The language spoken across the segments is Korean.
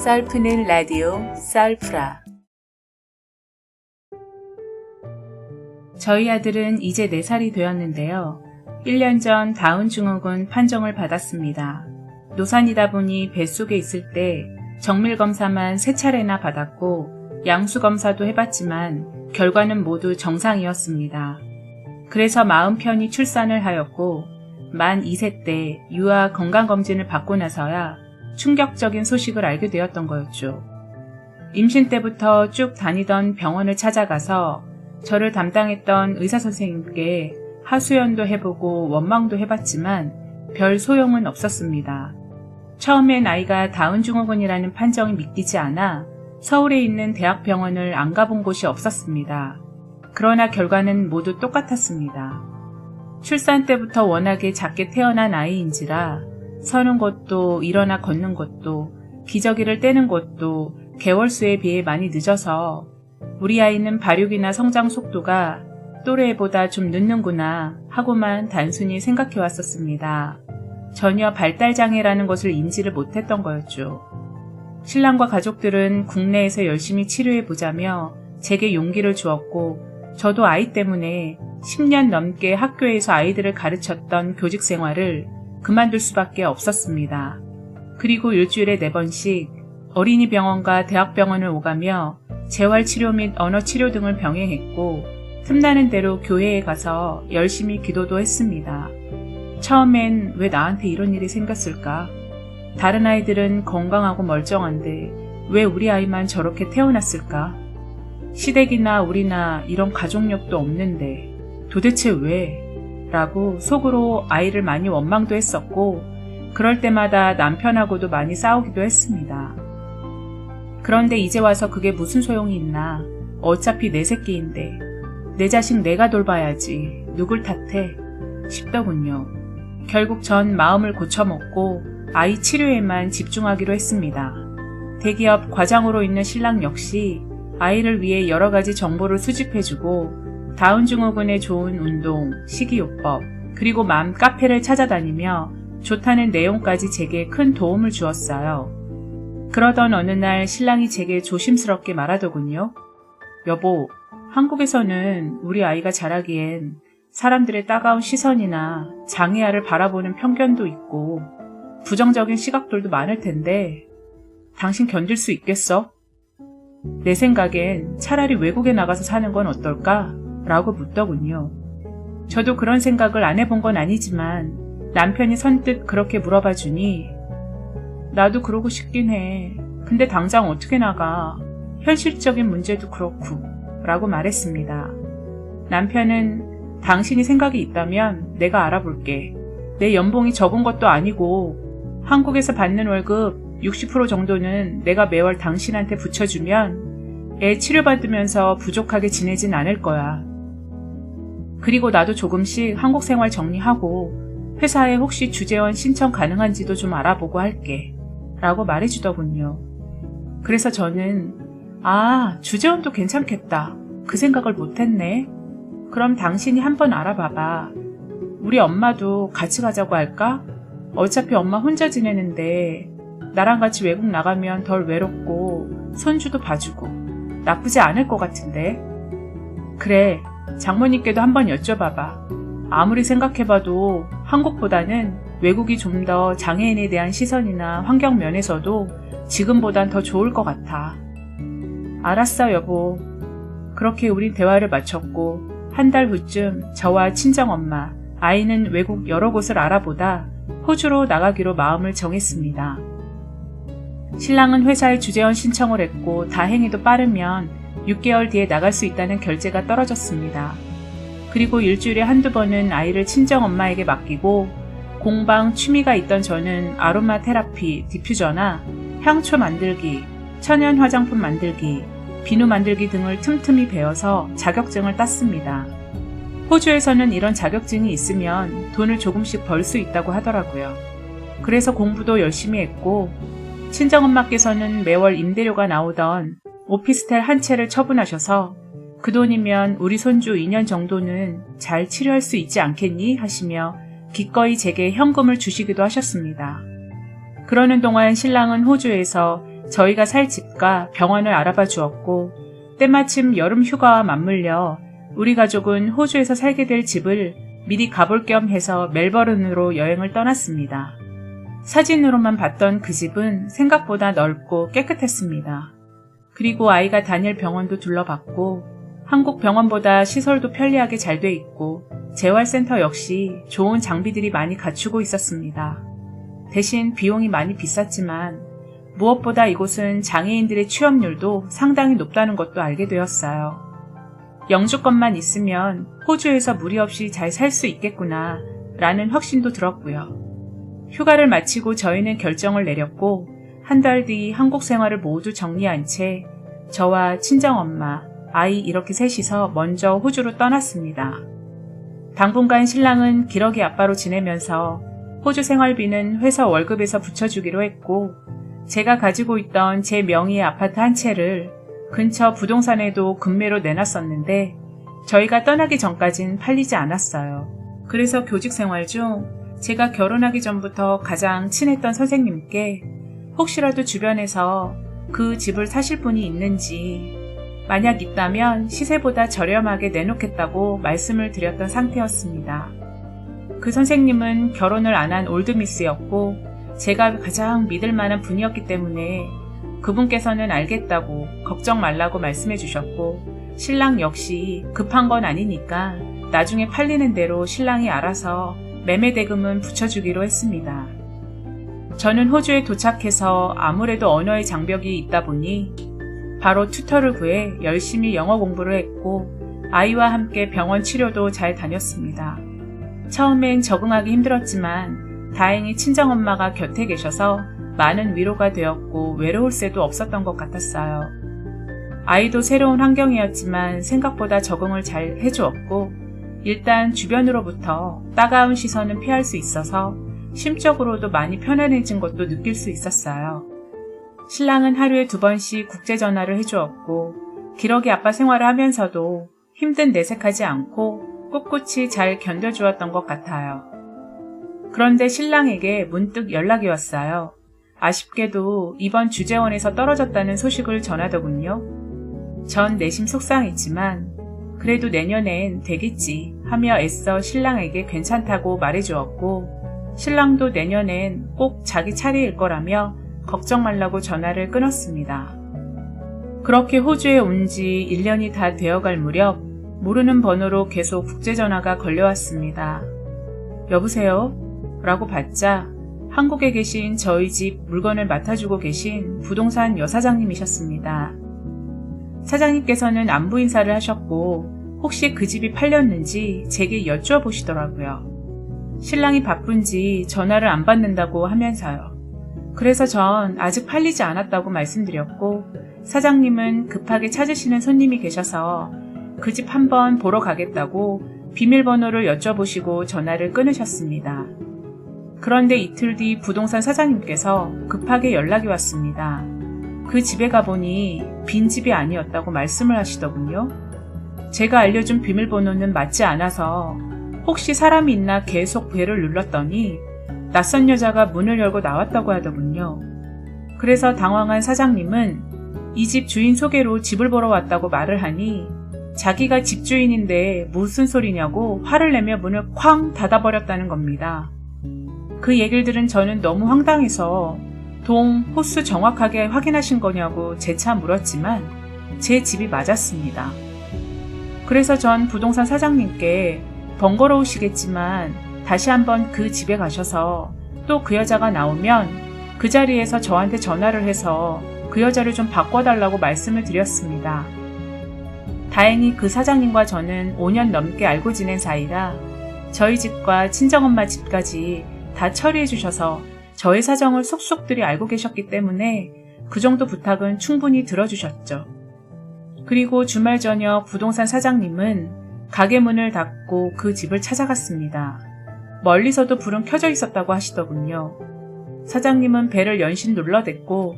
썰푸는 라디오 썰프라. 저희 아들은 이제 4살이 되었는데요. 1년 전 다운증후군 판정을 받았습니다. 노산이다 보니 뱃속에 있을 때 정밀검사만 3차례나 받았고 양수검사도 해봤지만 결과는 모두 정상이었습니다. 그래서 마음 편히 출산을 하였고 만 2세 때 유아 건강검진을 받고 나서야 충격적인 소식을 알게 되었던 거였죠. 임신 때부터 쭉 다니던 병원을 찾아가서 저를 담당했던 의사선생님께 하소연도 해보고 원망도 해봤지만 별 소용은 없었습니다. 처음엔 아이가 다운증후군이라는 판정이 믿기지 않아 서울에 있는 대학병원을 안 가본 곳이 없었습니다. 그러나 결과는 모두 똑같았습니다. 출산 때부터 워낙에 작게 태어난 아이인지라 서는 것도 일어나 걷는 것도 기저귀를 떼는 것도 개월수에 비해 많이 늦어서 우리 아이는 발육이나 성장 속도가 또래보다 좀 늦는구나 하고만 단순히 생각해 왔었습니다. 전혀 발달장애라는 것을 인지를 못했던 거였죠. 신랑과 가족들은 국내에서 열심히 치료해보자며 제게 용기를 주었고 저도 아이 때문에 10년 넘게 학교에서 아이들을 가르쳤던 교직 생활을 그만둘 수밖에 없었습니다. 그리고 일주일에 4번씩 어린이병원과 대학병원을 오가며 재활치료 및 언어치료 등을 병행했고 틈나는 대로 교회에 가서 열심히 기도도 했습니다. 처음엔 왜 나한테 이런 일이 생겼을까? 다른 아이들은 건강하고 멀쩡한데 왜 우리 아이만 저렇게 태어났을까? 시댁이나 우리나 이런 가족력도 없는데 도대체 왜? 라고 속으로 아이를 많이 원망도 했었고 그럴 때마다 남편하고도 많이 싸우기도 했습니다. 그런데 이제 와서 그게 무슨 소용이 있나? 어차피 내 새끼인데 내 자식 내가 돌봐야지 누굴 탓해? 싶더군요. 결국 전 마음을 고쳐먹고 아이 치료에만 집중하기로 했습니다. 대기업 과장으로 있는 신랑 역시 아이를 위해 여러 가지 정보를 수집해주고 다운증후군에 좋은 운동, 식이요법, 그리고 맘 카페를 찾아다니며 좋다는 내용까지 제게 큰 도움을 주었어요. 그러던 어느 날 신랑이 제게 조심스럽게 말하더군요. 여보, 한국에서는 우리 아이가 자라기엔 사람들의 따가운 시선이나 장애아를 바라보는 편견도 있고 부정적인 시각들도 많을 텐데 당신 견딜 수 있겠어? 내 생각엔 차라리 외국에 나가서 사는 건 어떨까? 라고 묻더군요. 저도 그런 생각을 안 해본 건 아니지만 남편이 선뜻 그렇게 물어봐 주니 나도 그러고 싶긴 해. 근데 당장 어떻게 나가? 현실적인 문제도 그렇고 라고 말했습니다. 남편은 당신이 생각이 있다면 내가 알아볼게. 내 연봉이 적은 것도 아니고 한국에서 받는 월급 60% 정도는 내가 매월 당신한테 붙여주면 애 치료받으면서 부족하게 지내진 않을 거야. 그리고 나도 조금씩 한국 생활 정리하고 회사에 혹시 주재원 신청 가능한지도 좀 알아보고 할게. 라고 말해주더군요. 그래서 저는 주재원도 괜찮겠다. 그 생각을 못했네. 그럼 당신이 한번 알아봐봐. 우리 엄마도 같이 가자고 할까? 어차피 엄마 혼자 지내는데 나랑 같이 외국 나가면 덜 외롭고 손주도 봐주고 나쁘지 않을 것 같은데. 그래, 장모님께도 한번 여쭤봐봐. 아무리 생각해봐도 한국보다는 외국이 좀 더 장애인에 대한 시선이나 환경 면에서도 지금보단 더 좋을 것 같아. 알았어, 여보. 그렇게 우린 대화를 마쳤고 한 달 후쯤 저와 친정엄마, 아이는 외국 여러 곳을 알아보다 호주로 나가기로 마음을 정했습니다. 신랑은 회사에 주재원 신청을 했고 다행히도 빠르면 6개월 뒤에 나갈 수 있다는 결제가 떨어졌습니다. 그리고 일주일에 한두 번은 아이를 친정엄마에게 맡기고 공방 취미가 있던 저는 아로마 테라피, 디퓨저나 향초 만들기, 천연 화장품 만들기, 비누 만들기 등을 틈틈이 배워서 자격증을 땄습니다. 호주에서는 이런 자격증이 있으면 돈을 조금씩 벌 수 있다고 하더라고요. 그래서 공부도 열심히 했고 친정엄마께서는 매월 임대료가 나오던 오피스텔 한 채를 처분하셔서 그 돈이면 우리 손주 2년 정도는 잘 치료할 수 있지 않겠니? 하시며 기꺼이 제게 현금을 주시기도 하셨습니다. 그러는 동안 신랑은 호주에서 저희가 살 집과 병원을 알아봐 주었고 때마침 여름 휴가와 맞물려 우리 가족은 호주에서 살게 될 집을 미리 가볼 겸 해서 멜버른으로 여행을 떠났습니다. 사진으로만 봤던 그 집은 생각보다 넓고 깨끗했습니다. 그리고 아이가 다닐 병원도 둘러봤고 한국 병원보다 시설도 편리하게 잘 돼 있고 재활센터 역시 좋은 장비들이 많이 갖추고 있었습니다. 대신 비용이 많이 비쌌지만 무엇보다 이곳은 장애인들의 취업률도 상당히 높다는 것도 알게 되었어요. 영주권만 있으면 호주에서 무리 없이 잘 살 수 있겠구나 라는 확신도 들었고요. 휴가를 마치고 저희는 결정을 내렸고 한 달 뒤 한국 생활을 모두 정리한 채 저와 친정엄마, 아이 이렇게 셋이서 먼저 호주로 떠났습니다. 당분간 신랑은 기러기 아빠로 지내면서 호주 생활비는 회사 월급에서 붙여주기로 했고 제가 가지고 있던 제 명의의 아파트 한 채를 근처 부동산에도 금매로 내놨었는데 저희가 떠나기 전까진 팔리지 않았어요. 그래서 교직 생활 중 제가 결혼하기 전부터 가장 친했던 선생님께 혹시라도 주변에서 그 집을 사실 분이 있는지 만약 있다면 시세보다 저렴하게 내놓겠다고 말씀을 드렸던 상태였습니다. 그 선생님은 결혼을 안 한 올드미스였고 제가 가장 믿을 만한 분이었기 때문에 그분께서는 알겠다고 걱정 말라고 말씀해 주셨고 신랑 역시 급한 건 아니니까 나중에 팔리는 대로 신랑이 알아서 매매 대금은 붙여주기로 했습니다. 저는 호주에 도착해서 아무래도 언어의 장벽이 있다 보니 바로 튜터를 구해 열심히 영어 공부를 했고 아이와 함께 병원 치료도 잘 다녔습니다. 처음엔 적응하기 힘들었지만 다행히 친정엄마가 곁에 계셔서 많은 위로가 되었고 외로울 새도 없었던 것 같았어요. 아이도 새로운 환경이었지만 생각보다 적응을 잘 해주었고 일단 주변으로부터 따가운 시선은 피할 수 있어서 심적으로도 많이 편안해진 것도 느낄 수 있었어요. 신랑은 하루에 2번씩 국제전화를 해주었고 기러기 아빠 생활을 하면서도 힘든 내색하지 않고 꿋꿋이 잘 견뎌주었던 것 같아요. 그런데 신랑에게 문득 연락이 왔어요. 아쉽게도 이번 주재원에서 떨어졌다는 소식을 전하더군요. 전 내심 속상했지만 그래도 내년엔 되겠지 하며 애써 신랑에게 괜찮다고 말해주었고 신랑도 내년엔 꼭 자기 차례일 거라며 걱정 말라고 전화를 끊었습니다. 그렇게 호주에 온 지 1년이 다 되어갈 무렵 모르는 번호로 계속 국제전화가 걸려왔습니다. 여보세요? 라고 받자 한국에 계신 저희 집 물건을 맡아주고 계신 부동산 여사장님이셨습니다. 사장님께서는 안부 인사를 하셨고 혹시 그 집이 팔렸는지 제게 여쭈어보시더라고요. 신랑이 바쁜지 전화를 안 받는다고 하면서요. 그래서 전 아직 팔리지 않았다고 말씀드렸고 사장님은 급하게 찾으시는 손님이 계셔서 그 집 한번 보러 가겠다고 비밀번호를 여쭤보시고 전화를 끊으셨습니다. 그런데 이틀 뒤 부동산 사장님께서 급하게 연락이 왔습니다. 그 집에 가보니 빈집이 아니었다고 말씀을 하시더군요. 제가 알려준 비밀번호는 맞지 않아서 혹시 사람이 있나 계속 벨을 눌렀더니 낯선 여자가 문을 열고 나왔다고 하더군요. 그래서 당황한 사장님은 이 집 주인 소개로 집을 보러 왔다고 말을 하니 자기가 집주인인데 무슨 소리냐고 화를 내며 문을 쾅 닫아버렸다는 겁니다. 그 얘기를 들은 저는 너무 황당해서 호수 정확하게 확인하신 거냐고 재차 물었지만 제 집이 맞았습니다. 그래서 전 부동산 사장님께 번거로우시겠지만 다시 한번 그 집에 가셔서 또 그 여자가 나오면 그 자리에서 저한테 전화를 해서 그 여자를 좀 바꿔달라고 말씀을 드렸습니다. 다행히 그 사장님과 저는 5년 넘게 알고 지낸 사이라 저희 집과 친정엄마 집까지 다 처리해 주셔서 저의 사정을 속속들이 알고 계셨기 때문에 그 정도 부탁은 충분히 들어주셨죠. 그리고 주말 저녁 부동산 사장님은 가게 문을 닫고 그 집을 찾아갔습니다. 멀리서도 불은 켜져 있었다고 하시더군요. 사장님은 벨을 연신 눌러댔고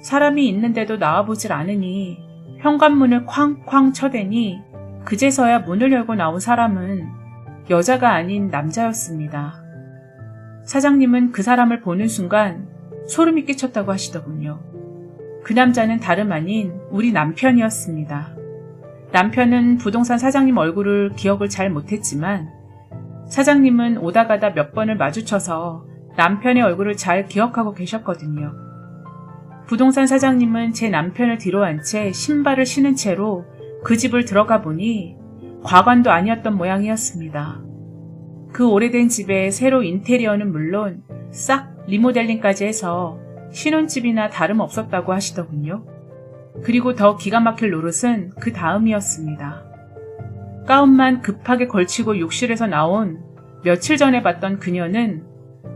사람이 있는데도 나와보질 않으니 현관문을 쾅쾅 쳐대니 그제서야 문을 열고 나온 사람은 여자가 아닌 남자였습니다. 사장님은 그 사람을 보는 순간 소름이 끼쳤다고 하시더군요. 그 남자는 다름 아닌 우리 남편이었습니다. 남편은 부동산 사장님 얼굴을 기억을 잘 못했지만 사장님은 오다 가다 몇 번을 마주쳐서 남편의 얼굴을 잘 기억하고 계셨거든요. 부동산 사장님은 제 남편을 뒤로 한 채 신발을 신은 채로 그 집을 들어가 보니 과관도 아니었던 모양이었습니다. 그 오래된 집의 새로 인테리어는 물론 싹 리모델링까지 해서 신혼집이나 다름없었다고 하시더군요. 그리고 더 기가 막힐 노릇은 그 다음이었습니다. 가운만 급하게 걸치고 욕실에서 나온 며칠 전에 봤던 그녀는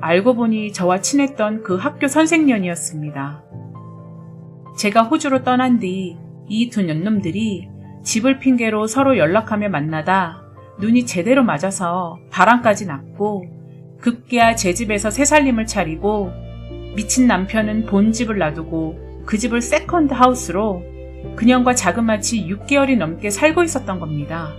알고 보니 저와 친했던 그 학교 선생년이었습니다. 제가 호주로 떠난 뒤 이 두 년놈들이 집을 핑계로 서로 연락하며 만나다 눈이 제대로 맞아서 바람까지 났고 급기야 제 집에서 새살림을 차리고 미친 남편은 본 집을 놔두고 그 집을 세컨드 하우스로 그년과 자그마치 6개월이 넘게 살고 있었던 겁니다.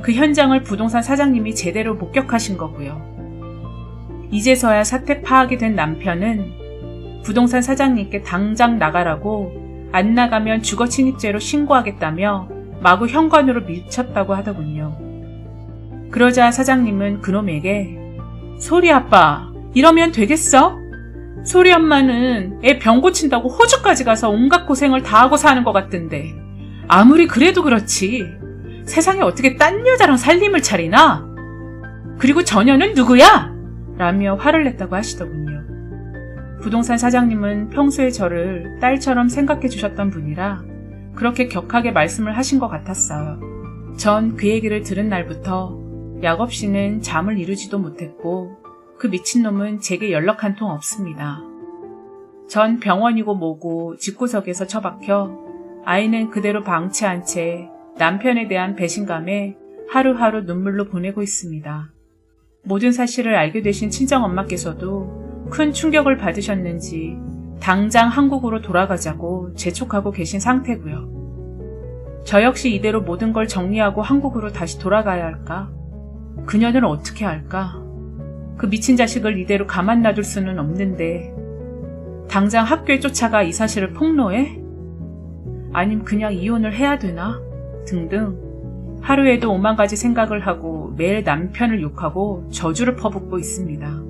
그 현장을 부동산 사장님이 제대로 목격하신 거고요. 이제서야 사태 파악이 된 남편은 부동산 사장님께 당장 나가라고 안 나가면 주거침입죄로 신고하겠다며 마구 현관으로 밀쳤다고 하더군요. 그러자 사장님은 그놈에게 소리 아빠 이러면 되겠어? 소리 엄마는 애 병 고친다고 호주까지 가서 온갖 고생을 다 하고 사는 것 같던데 아무리 그래도 그렇지 세상에 어떻게 딴 여자랑 살림을 차리나? 그리고 저녀는 누구야? 라며 화를 냈다고 하시더군요. 부동산 사장님은 평소에 저를 딸처럼 생각해 주셨던 분이라 그렇게 격하게 말씀을 하신 것 같았어요. 전 그 얘기를 들은 날부터 약 없이는 잠을 이루지도 못했고 그 미친놈은 제게 연락 한 통 없습니다. 전 병원이고 뭐고 집구석에서 처박혀 아이는 그대로 방치한 채 남편에 대한 배신감에 하루하루 눈물로 보내고 있습니다. 모든 사실을 알게 되신 친정엄마께서도 큰 충격을 받으셨는지 당장 한국으로 돌아가자고 재촉하고 계신 상태고요. 저 역시 이대로 모든 걸 정리하고 한국으로 다시 돌아가야 할까? 그녀는 어떻게 할까? 그 미친 자식을 이대로 가만 놔둘 수는 없는데 당장 학교에 쫓아가 이 사실을 폭로해? 아님 그냥 이혼을 해야 되나? 등등 하루에도 5만 가지 생각을 하고 매일 남편을 욕하고 저주를 퍼붓고 있습니다.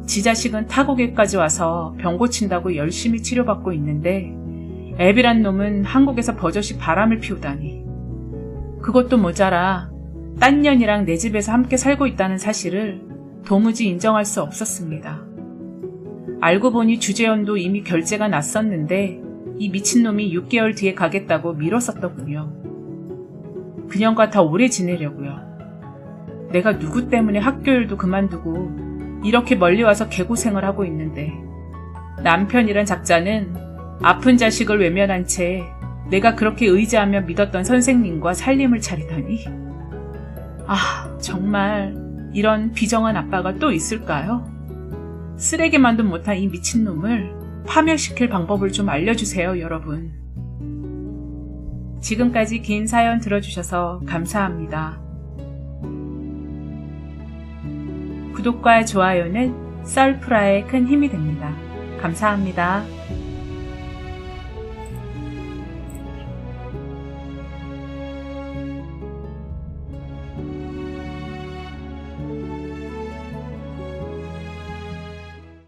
지 자식은 타국에까지 와서 병 고친다고 열심히 치료받고 있는데 애비란 놈은 한국에서 버젓이 바람을 피우다니. 그것도 모자라 딴 년이랑 내 집에서 함께 살고 있다는 사실을 도무지 인정할 수 없었습니다. 알고 보니 주재원도 이미 결제가 났었는데 이 미친놈이 6개월 뒤에 가겠다고 미뤘었더군요. 그년과 더 오래 지내려고요. 내가 누구 때문에 학교 일도 그만두고 이렇게 멀리 와서 개고생을 하고 있는데 남편이란 작자는 아픈 자식을 외면한 채 내가 그렇게 의지하며 믿었던 선생님과 살림을 차리다니. 아, 정말 이런 비정한 아빠가 또 있을까요? 쓰레기만도 못한 이 미친놈을 파멸시킬 방법을 좀 알려주세요, 여러분. 지금까지 긴 사연 들어주셔서 감사합니다. 구독과 좋아요는 썰프라에 큰 힘이 됩니다. 감사합니다.